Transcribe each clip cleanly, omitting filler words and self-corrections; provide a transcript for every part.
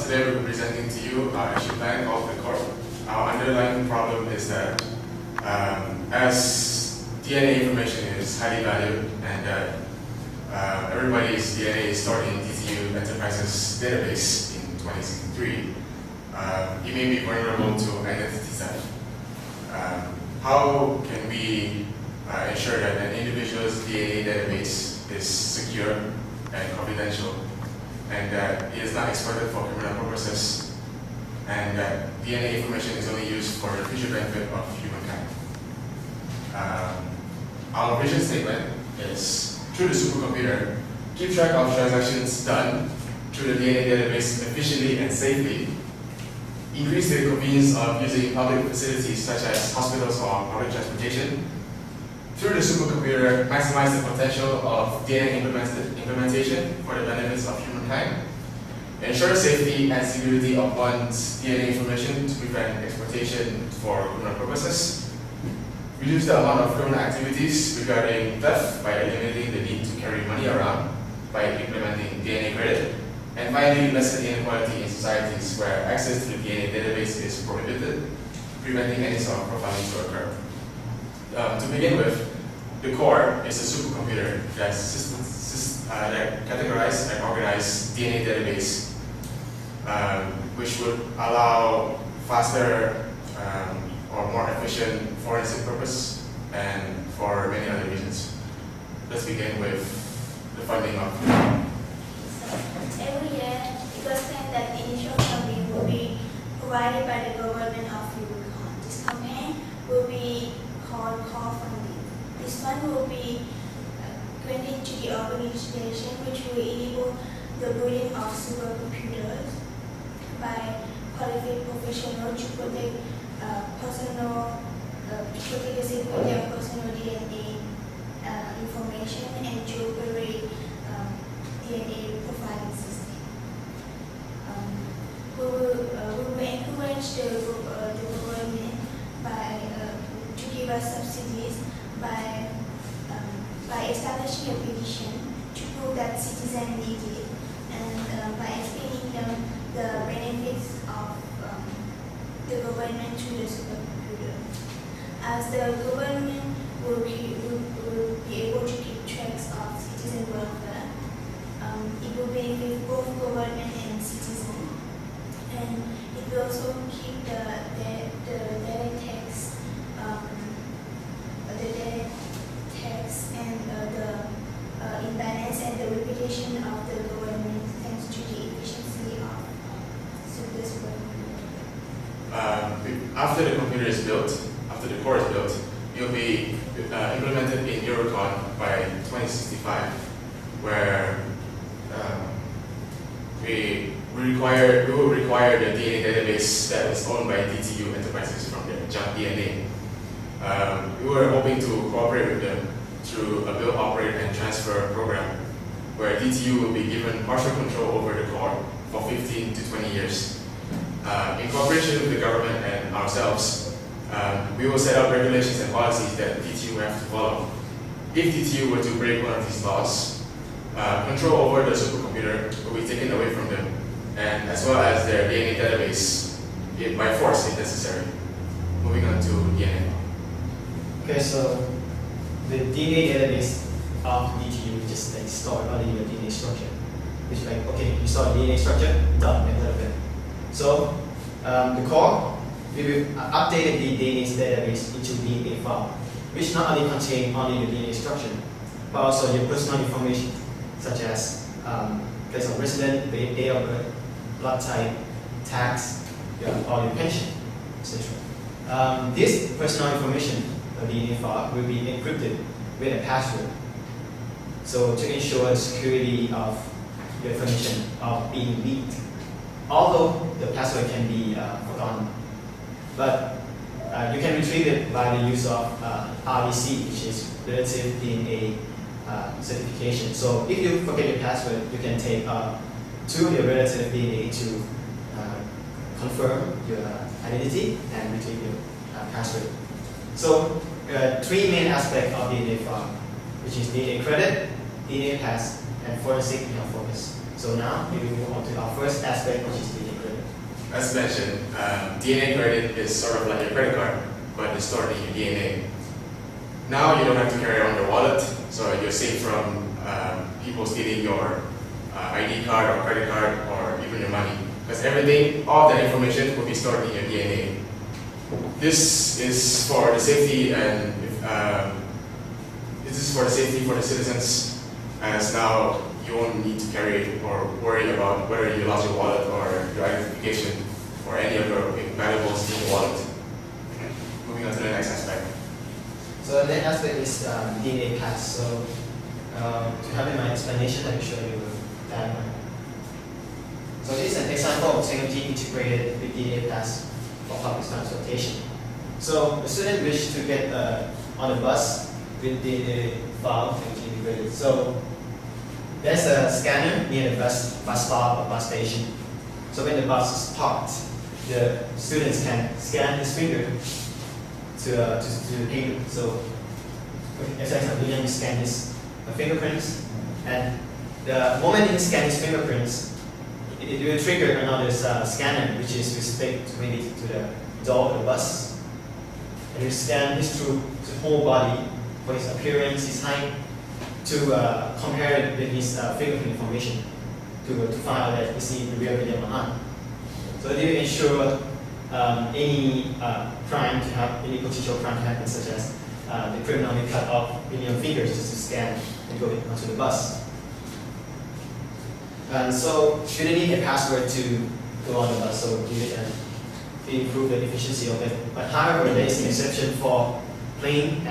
Today we'll be presenting to you our action plan of the core. Our underlying problem is that as DNA information is highly valued and everybody's DNA is stored in DTU Enterprises database in 2063, you may be vulnerable to identity theft. How can we ensure that an individual's DNA database is secure and confidential, and that it is not exploited for criminal purposes, and that DNA information is only used for the future benefit of humankind? Our vision statement is, through the supercomputer, keep track of transactions done through the DNA database efficiently and safely, increase the convenience of using public facilities such as hospitals or public transportation. Through the supercomputer, maximize the potential of DNA implementation for the benefits of humankind. Ensure safety and security of one's DNA information to prevent exploitation for criminal purposes. Reduce the amount of criminal activities regarding theft by eliminating the need to carry money around by implementing DNA credit. And finally, lessen inequality in societies where access to the DNA database is prohibited, preventing any sort of profiling to occur. To begin with, the core is a supercomputer that categorizes and organizes DNA database, which would allow faster or more efficient forensic purpose and for many other reasons. Let's begin with the funding of the core. Every year, it was planned that initial funding will be provided by the government of Yukon. This campaign will be called Core Funding. This fund will be granted to the organization which will enable the building of supercomputers by qualified professionals to protect the security of personal DNA information and to operate DNA profiling system. We will encourage the government to give us subsidies by establishing a petition to prove that citizens need it, and by explaining them the benefits of the government to the supercomputer. As the government will be able to keep tracks of citizen welfare, it will benefit both government and citizen, and it will also keep the data tax and the imbalance and the reputation of the government thanks to the efficiency of the supercomputer. After the computer is built, after the core is built, it will be implemented in Eurocon by 2065, where we will require the DNA database that is owned by DTU Enterprises from their junk DNA. We were hoping to cooperate with them through a build, operate, and transfer program, where DTU will be given partial control over the core for 15 to 20 years. In cooperation with the government and ourselves, we will set up regulations and policies that DTU will have to follow. If DTU were to break one of these laws, control over the supercomputer will be taken away from them, and as well as their DNA database, by force if necessary. Moving on to DNA. Okay, so the DNA database of DTU is just like stored only your DNA structure. It's like, okay, you saw DNA structure, done, end of it. So the core, we will update the DNA database into DNA file, which not only contain only your DNA structure, but also your personal information, such as place of residence, date of birth, blood type, tax, or your pension, etc. This personal information, the DNA file, will be encrypted with a password. So to ensure the security of your information of being leaked. Although the password can be forgotten, but you can retrieve it by the use of RDC, which is relative DNA certification. So if you forget your password, you can take to your relative DNA to confirm your identity and retrieve your password. So three main aspects of DNA file, which is DNA credit, DNA pass, and forensic focus. So now we will move on to our first aspect, which is DNA credit. as mentioned, DNA credit is sort of like your credit card, but it's stored in your DNA. Now you don't have to carry around your wallet, so you're safe from people stealing your ID card or credit card or even your money. Because everything, all that information will be stored in your DNA. This is for the safety and this is for the safety for the citizens, as now you won't need to carry or worry about whether you lost your wallet or your identification or any of your valuables in your wallet. Okay. Moving on to the next aspect. So the next aspect is DNA pass. So to have in my explanation, let me show you a diagram. So this is an example of technology integrated with DNA pass for public transportation. So the student wish to get on the bus with DNA file integrated. So there's a scanner near the bus stop or bus station. So when the bus is parked, the students can scan his finger to the payment. So as I said, William scan his fingerprints, and the moment he scans his fingerprints, it will trigger another scanner, which is respect maybe to the door of the bus. And you scan his through the whole body for his appearance, his height, to compare it with his fingerprint information to find out that is he the real William or not. So it will ensure any crime to have any potential crime to happen, such as the criminal may cut off William fingers just to scan and go onto the bus. And so you don't need a password to go on the bus, so you can improve the efficiency of it. But however, there is an exception for plane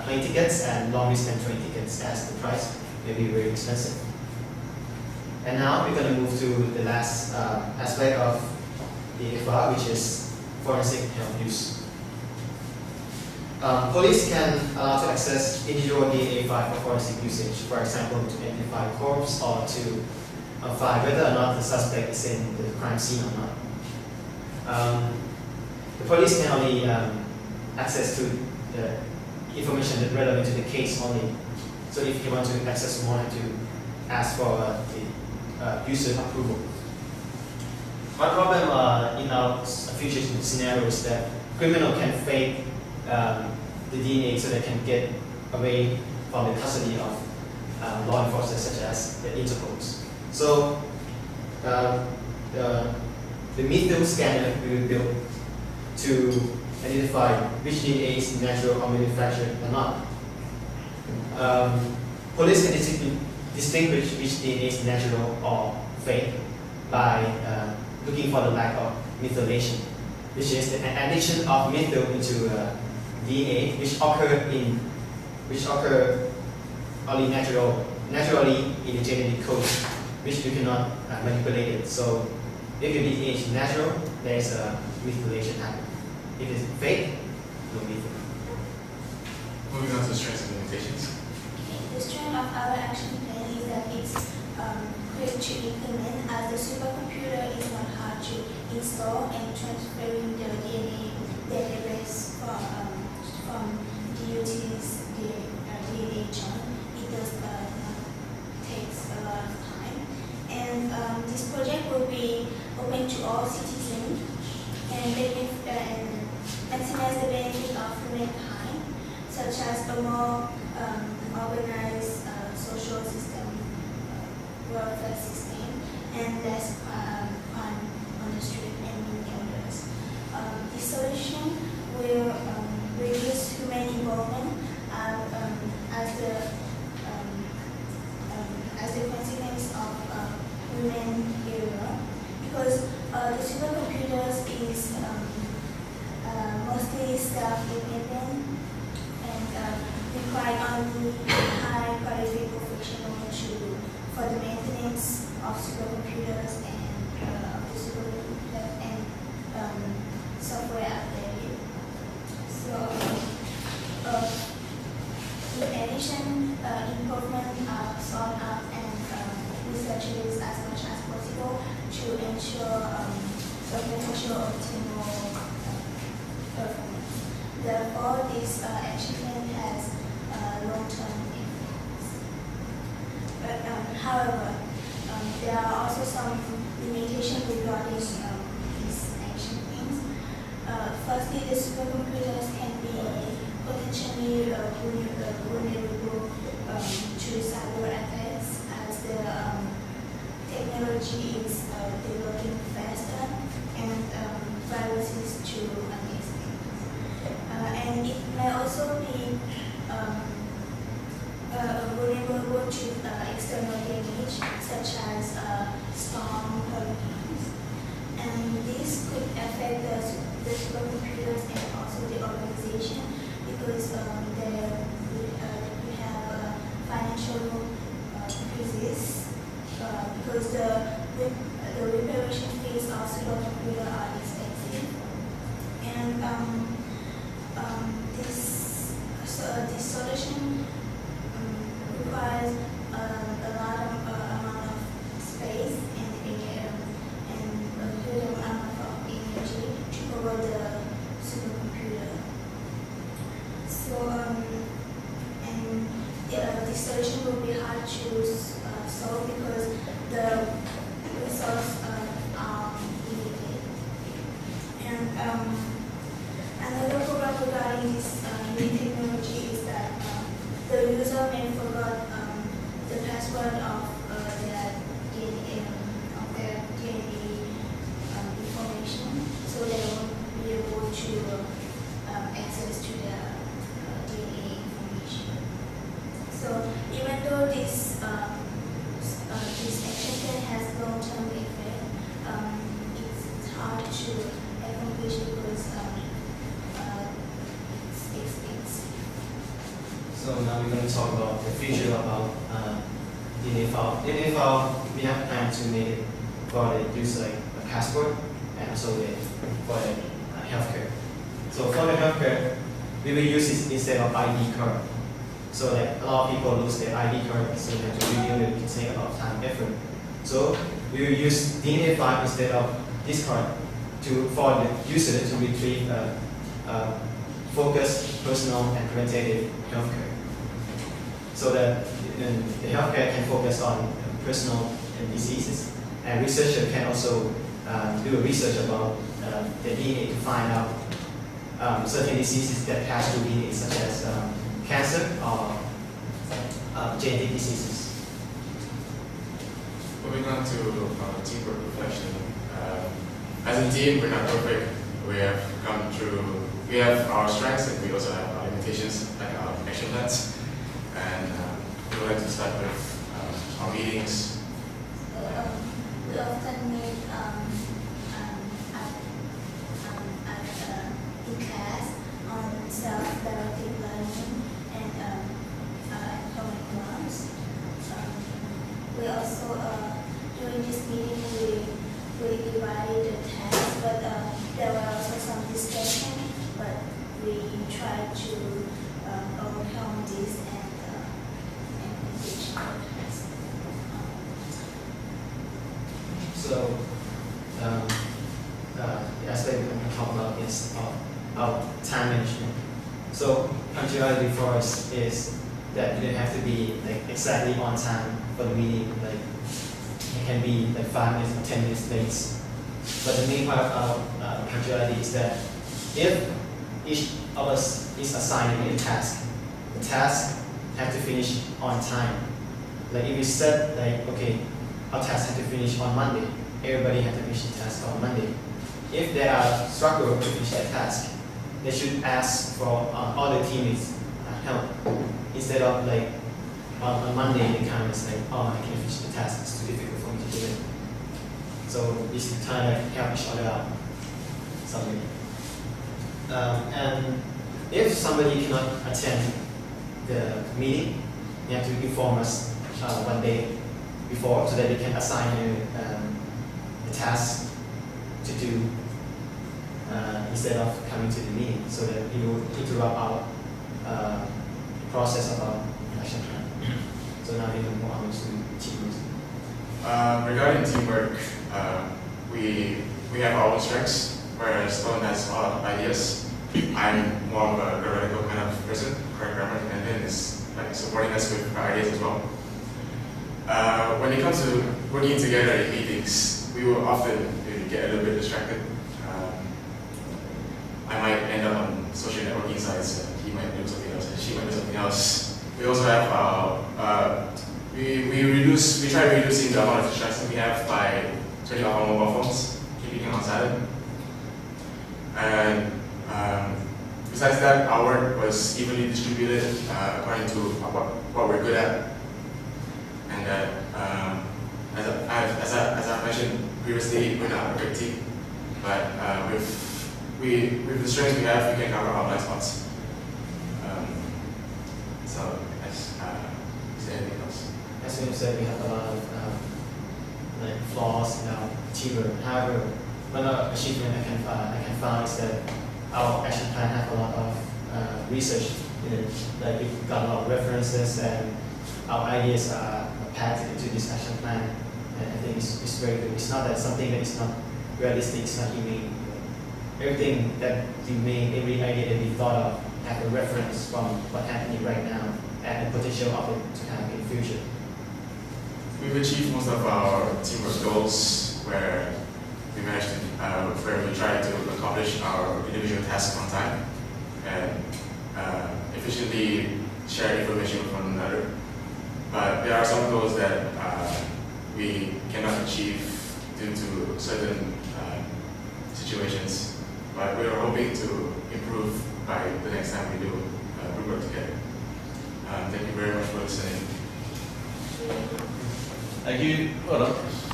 tickets and long distance train tickets, as the price may be very expensive. And now we're going to move to the last aspect of the FR, which is forensic health use. Police can allow to access individual DNA file for forensic usage, for example, to identify a corpse or to find whether or not the suspect is in the crime scene or not. The police can only access to the information that relevant to the case only. So if you want to access more, to ask for the user approval. One problem in our future scenario is that criminal can fake the DNA so they can get away from the custody of law enforcement, such as the Interpol. So the method scanner we will build to identify which DNA is natural or manufactured or not. Police can distinguish which DNA is natural or fake by looking for the lack of methylation, which is the addition of methyl into DNA, which occur only naturally in the genetic code, which you cannot manipulate it. So if your DNA is natural, there is a methylation happening. If it's fake, no methyl. Moving on to strengths and limitations. The strength of our action plan is that it's quick to implement, as the supercomputer is not hard to install, and transferring the DNA database from DOT's DNA chunk, it does not takes a lot of time. And this project will be open to all citizens and maximize the benefit of humankind, such as a more organized social system, welfare system, and less crime on the street and many others. This solution will reduce human involvement as the consequence of human error, because the supercomputers is mostly self-dependent and require only high quality professional for the maintenance of supercomputers and the supercomputer and software updated. So, in addition, improvement are sought out and researches as much as possible to ensure potential optimal performance. Therefore, this action plan has long-term effects. But however, there are also some limitations regarding Lastly, the supercomputers can be potentially vulnerable to cyber attacks as the technology is developing faster and viruses to unexpected. And it may also be vulnerable to external damage such as storm, hurricanes. And this could affect the supercomputers and also the organization because we have financial crisis because the reparation fees of supercomputer are expensive, and this solution requires a lot of amount of space and a good amount of energy to power the supercomputer. So and this solution will be hard to solve because the resources are limited. And another problem regarding this new technology is that the user may forget the password of their DNA information, so they won't be able to access to their DNA information. So even though this action plan has long-term effect, it's hard to accomplish because it's expensive. So now we're going to talk about the future about DNA file. DNA file, we have planned to make it for the use like a passport and also for the healthcare. So for the healthcare, we will use it instead of ID card. So like a lot of people lose their ID card, so they have to renew it. It can take a lot of time, effort. So we will use DNA file instead of this card for the user to retrieve focused, personal, and preventative healthcare. So that the healthcare can focus on personal diseases, and researcher can also do a research about the DNA to find out certain diseases that pass through DNA, such as cancer or genetic diseases. Moving on to teamwork reflection. As a team, we're not perfect. We have our strengths and we also have our limitations, like our action plans. And we would like to start with our meetings. We often meet in class on self-directed learning and common grounds. We also, during this meeting, we divided the tasks, but there were also some discussion, but we tried to overcome this and complete our task. So the aspect we're going to talk about is about time management. So punctuality for us is that you don't have to be like exactly on time for the meeting. Like it can be like 5 minutes or 10 minutes late. But the main part of punctuality is that if each of us is assigned a task, the task have to finish on time. Like if we said like, okay, our task have to finish on Monday, everybody have to finish the task on Monday. If they are struggle to finish that task, they should ask for other teammates help instead of like on Monday they come and say, oh, I can't finish the task, it's too difficult for me to do it. So it's kind of like help each other out. Something. And if somebody cannot attend the meeting, they have to inform us 1 day before so that we can assign you the task to do instead of coming to the meeting, so that it will interrupt our process of our action plan. So now we can move on to teamwork. Regarding teamwork, we have our own strengths, whereas Stone has a lot of ideas. I'm more of a theoretical kind of person, programmer, and then is like supporting us with our ideas as well. When it comes to working together in meetings, we will often get a little bit distracted. I might social networking sites, he might do something else, and she might do something else. We also have we try reducing the amount of distraction we have by turning off our mobile phones, keeping them on silent. And besides that, our work was evenly distributed according to what we're good at. And that, as I mentioned previously, we're not a perfect team, but with the strengths we have, we can cover our blind spots. So, is there anything else? As we said, we have a lot of like flaws in our teamwork. However, one achievement I can find is that our action plan have a lot of research in it. Like we've got a lot of references and our ideas are packed into this action plan. And I think it's very good. It's not that something that is not realistic, it's not humane. Everything that we made, every idea that we thought of, have a reference from what's happening right now and the potential of it to happen in the future. We've achieved most of our teamwork goals where we managed to, where we try to accomplish our individual tasks on time and efficiently share information with one another. But there are some goals that we cannot achieve due to certain situations. But we are hoping to improve by the next time we do group work together. Thank you very much for listening. Thank you. Hold on.